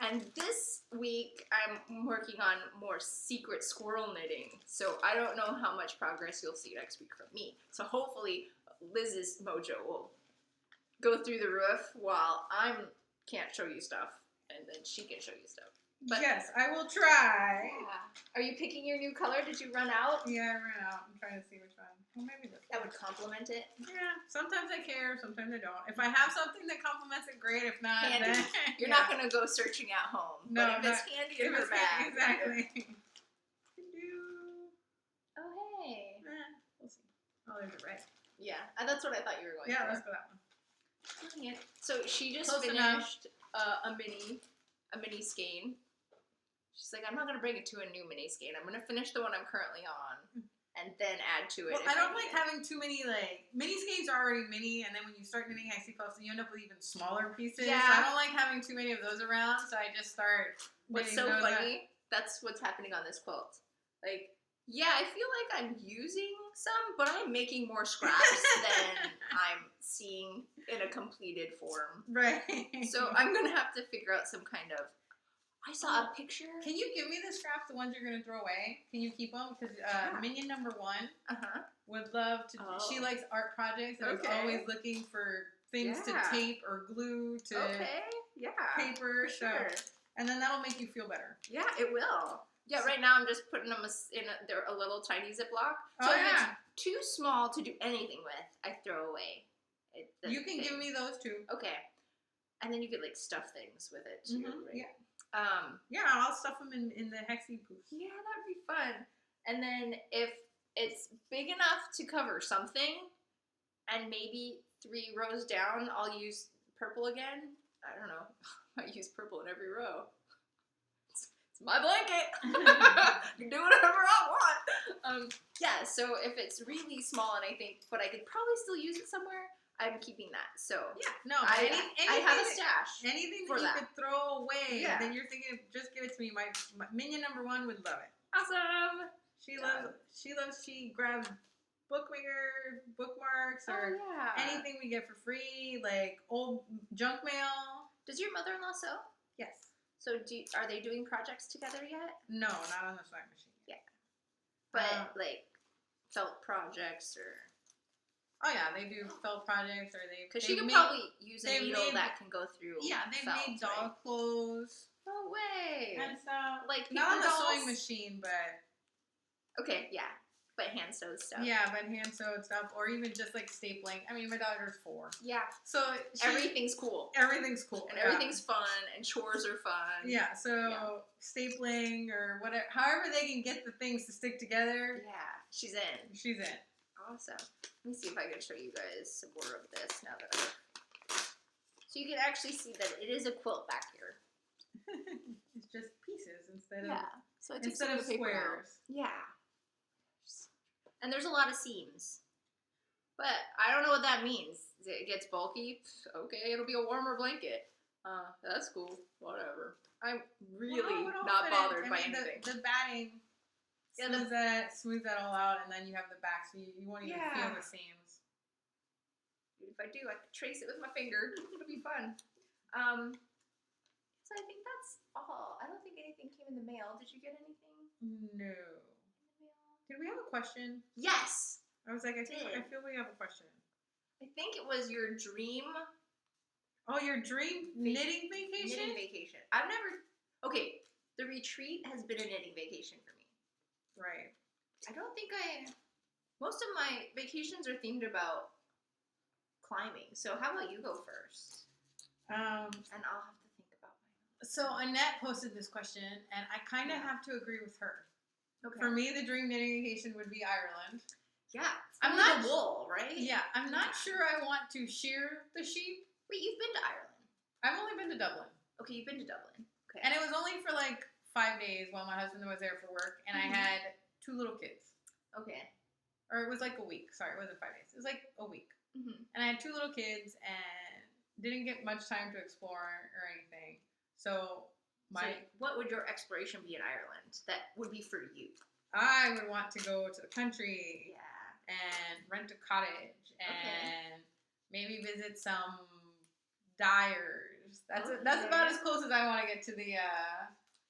And this week I'm working on more secret squirrel knitting. So I don't know how much progress you'll see next week from me. So hopefully Liz's mojo will go through the roof while I can't show you stuff, and then she can show you stuff. But, yes, I will try. Yeah. Are you picking your new color? Did you run out? Yeah, I ran out. I'm trying to see which one. Well, maybe this one. That would complement it. Yeah, sometimes I care, sometimes I don't. If I have something that complements it, great. If not, handy. Then You're not going to go searching at home. No, but if it's handy in her bag. Exactly. Oh, hey. We'll see. Oh, there's a red. Yeah, that's what I thought you were going Yeah, for. let's go that one. So she just Close finished a mini skein. She's like, I'm not going to bring it to a new mini skein. I'm going to finish the one I'm currently on and then add to it. Well, I don't like having too many, mini skeins are already mini, and then when you start knitting hexie puffs, you end up with even smaller pieces. Yeah. So I don't like having too many of those around, so I just start What's so funny, that's what's happening on this quilt. Like, yeah, I feel like I'm using some, but I'm making more scraps than I'm seeing in a completed form. Right. So I'm going to have to figure out some kind of... I saw a picture. Can you give me the scraps, the ones you're going to throw away? Can you keep them? Because Minion number 1 would love to... Oh. She likes art projects and is always looking for things to tape or glue to paper. Sure. And then that'll make you feel better. Yeah, it will. Yeah, right now I'm just putting them they're a little tiny Ziploc. So if it's too small to do anything with, I throw away. You can give me those too. Okay. And then you could stuff things with it too, right? Yeah. Yeah, I'll stuff them in the hexie poofs. Yeah, that'd be fun. And then if it's big enough to cover something, and maybe 3 rows down, I'll use purple again. I don't know. I use purple in every row. It's my blanket. I can do whatever I want. Yeah, so if it's really small and but I could probably still use it somewhere, I'm keeping that. So yeah, no, I have a stash. Anything that you could throw away, then you're thinking, just give it to me. My Minion number 1 would love it. Awesome. She grabs bookmarks or anything we get for free, like old junk mail. Does your mother-in-law sew? Yes. So are they doing projects together yet? No, not on the sewing machine yet. Yeah. But felt projects or... Oh yeah, they do felt projects or they... Because she could probably use a needle that can go through. Yeah, they've made doll clothes. No way. And stuff. Not on the sewing machine, but... Okay, yeah. But hand sewed stuff. Yeah, but hand sewed stuff, or even just stapling. I mean, my daughter's 4. Yeah. So everything's cool. Everything's cool. And everything's fun, and chores are fun. Yeah, so stapling or whatever, however they can get the things to stick together. Yeah, she's in. She's in. Awesome. Let me see if I can show you guys some more of this now that So you can actually see that it is a quilt back here. It's just pieces instead of squares. Yeah. And there's a lot of seams. But I don't know what that means. It gets bulky. Okay, it'll be a warmer blanket. That's cool. Whatever. I'm really not bothered by anything. The batting smooths that all out, and then you have the back, so you won't even feel the seams. If I do, I can trace it with my finger. It'll be fun. So I think that's all. I don't think anything came in the mail. Did you get anything? No. Did we have a question? Yes. I was like, I feel we have a question. I think it was your dream. Oh, your dream knitting vacation? Knitting vacation. I've never. Okay, The retreat has been a knitting vacation for me. Right. I don't think most of my vacations are themed about climbing. So how about you go first? And I'll have to think about mine. So Annette posted this question, and I kind of Yeah. have to agree with her. Okay. For me, the dream knitting vacation would be Ireland. Yeah. I'm I'm not- not wool, right? Yeah, I'm not Yeah. sure I want to shear the sheep. Wait, you've been to Ireland. I've only been to Dublin. Okay, you've been to Dublin. Okay. And it was only for like 5 days while my husband was there for work, and I had 2 little kids. Okay. Or it was like a week. Sorry, it wasn't 5 days. It was like a week. Mm-hmm. And I had 2 little kids and didn't get much time to explore or anything. So what would your exploration be in Ireland that would be for you? I would want to go to the country Yeah. and rent a cottage and maybe visit some dyers. That's about as close as I want to get to the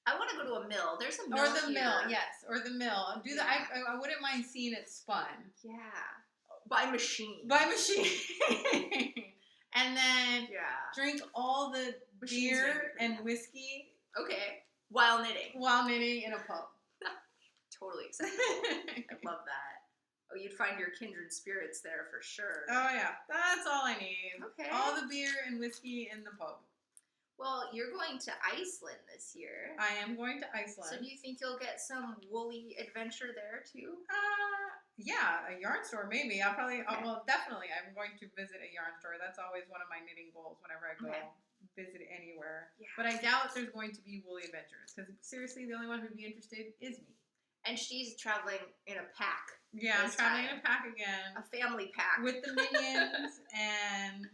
I want to go to a mill. There's a mill or the here. mill, yes, or the mill. Yeah. I wouldn't mind seeing it spun Yeah. By machine. by machine, and then Yeah. drink all the Machines make me beer pretty and happy. whiskey Okay. While knitting. while knitting in a pub. Totally acceptable. I love that. Oh, you'd find your kindred spirits there for sure. Oh yeah, that's all I need. Okay. All the beer and whiskey in the pub. Well, you're going to Iceland this year. I am going to Iceland. So do you think you'll get some woolly adventure there too? Yeah, a yarn store maybe. Okay. Well, definitely. I'm going to visit a yarn store. That's always one of my knitting goals whenever I go Okay. visit anywhere. Yeah. But I doubt there's going to be woolly adventures because seriously, the only one who'd be interested is me. And she's traveling in a pack. Yeah, I'm This traveling in time. a pack again A family pack. with the minions and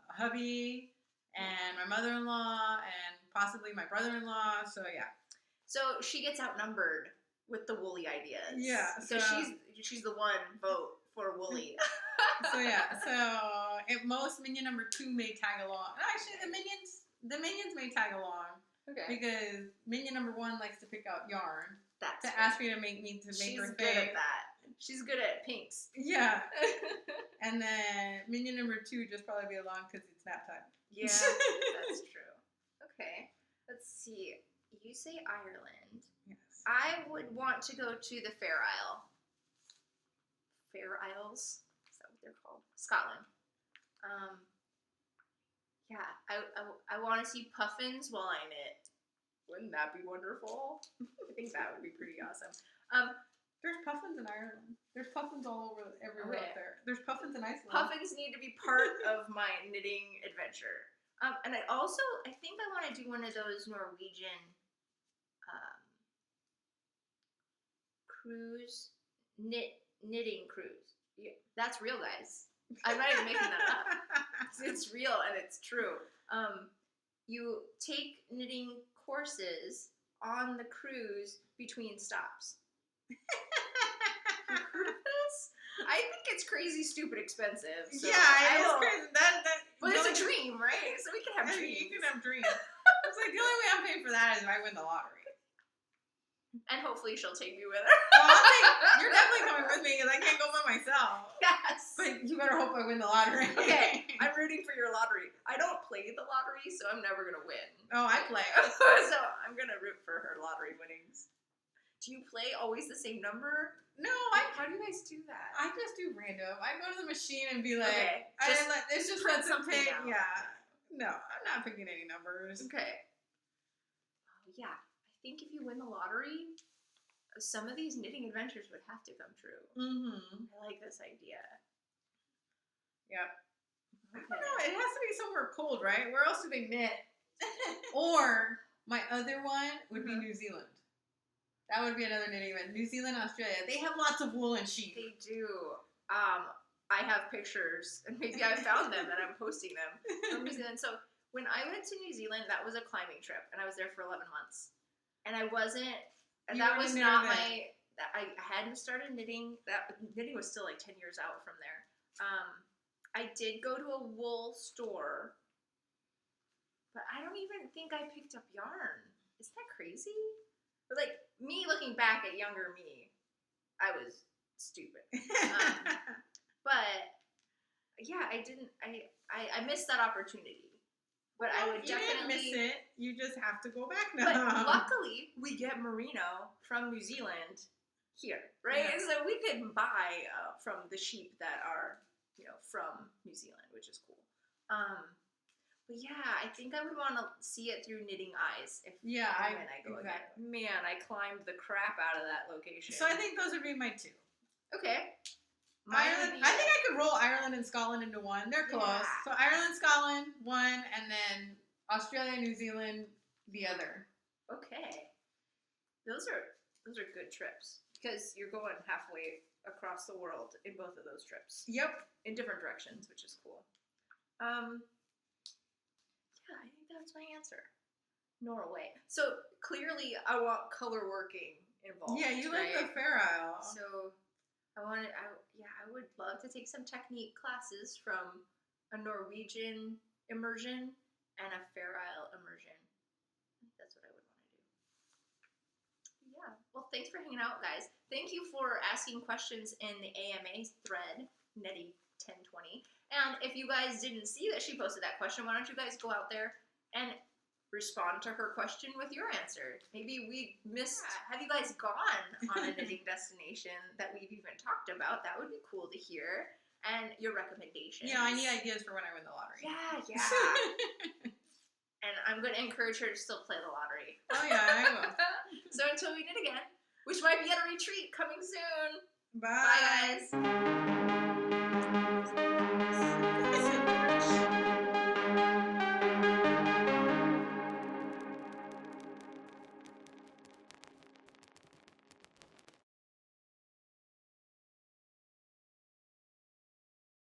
hubby and my mother-in-law and possibly my brother-in-law. So yeah. So she gets outnumbered with the woolly ideas. Yeah, Because so- she's the one vote for woolly. So yeah, so at most minion number 2 may tag along. Actually, the minions may tag along Okay. because minion number 1 likes to pick out yarn That's to good. ask me to make She's her good thing. at that. She's good at pinks. Yeah, and then minion number 2 just probably be along because it's nap time. Yeah, that's true. Okay. Let's see. You say Ireland. Yes. I would want to go to the Fair Isle. Fair Isles? Is that what they're called? Scotland. Yeah, I want to see puffins while I knit. Wouldn't that be wonderful? I think that would be pretty awesome. There's puffins in Ireland. There's puffins all over everywhere Okay. up there. There's puffins in Iceland. Puffins need to be part of my knitting adventure. And I think I want to do one of those Norwegian cruise, knitting cruise. Yeah, that's real, guys. I'm not even making that up. It's real and it's true. You take knitting courses on the cruise between stops. You heard of this? I think it's crazy, stupid, expensive. So yeah, I it is will- crazy. But it's a dream, right? So we can have dreams. You can have dreams. It's like the only way I'm paying for that is if I win the lottery. And hopefully she'll take me with her. You're definitely coming with me because I can't go by myself. Yes. But you better hope I win the lottery. Okay, I'm rooting for your lottery. I don't play the lottery, so I'm never gonna win. Oh, I play. So I'm gonna root for her lottery winnings. Do you play always the same number? No, How do you guys do that? I just do random. I go to the machine and be like, Okay, it's just print let them something pick. out. Yeah. No, I'm not picking any numbers. Okay. Oh, yeah, I think if you win the lottery, some of these knitting adventures would have to come true. Mm-hmm. I like this idea. Yep. I Okay. don't know. It has to be somewhere cold, right? Where else do they knit? Or my other one would be New Zealand. That would be another knitting event. New Zealand, Australia. They have lots of wool and sheep. They do. I have pictures, and maybe I found them and I'm posting them from New Zealand. So when I went to New Zealand, that was a climbing trip, and I was there for 11 months. And I wasn't. You That weren't was a not knitter my. I hadn't started knitting. That knitting was still like 10 years out from there. I did go to a wool store, but I don't even think I picked up yarn. Isn't that crazy? But like me looking back at younger me, I was stupid. But yeah, I didn't. I missed that opportunity. But I would You didn't definitely miss it. You just have to go back But now. luckily, we get merino from New Zealand here, right? Yeah. And so we could buy from the sheep that are, from New Zealand, which is cool. But yeah, I think I would want to see it through knitting eyes when I go again. Man, I climbed the crap out of that location. So I think those would be my two. Okay. Ireland. I think I could roll Ireland and Scotland into one. They're close. Yeah. So Ireland, Scotland, one, and then Australia, New Zealand, the other. Okay. Those are good trips because you're going halfway across the world in both of those trips. Yep. In different directions, which is cool. Yeah, I think that's my answer. Norway. So clearly, I want color working involved. Yeah, you right? like the Fair Isle. So I would love to take some technique classes from a Norwegian immersion and a Fair Isle immersion. I think that's what I would want to do. Yeah. Well, thanks for hanging out, guys. Thank you for asking questions in the AMA thread, Nettie1020. And if you guys didn't see that she posted that question, why don't you guys go out there and respond to her question with your answer? Maybe we missed. Have you guys gone on a knitting destination that we've even talked about? That would be cool to hear. And your recommendations. Yeah, I need ideas for when I win the lottery. Yeah. And I'm going to encourage her to still play the lottery. Oh yeah, I will. So until we knit again, which might be at a retreat coming soon. Bye. Bye, guys.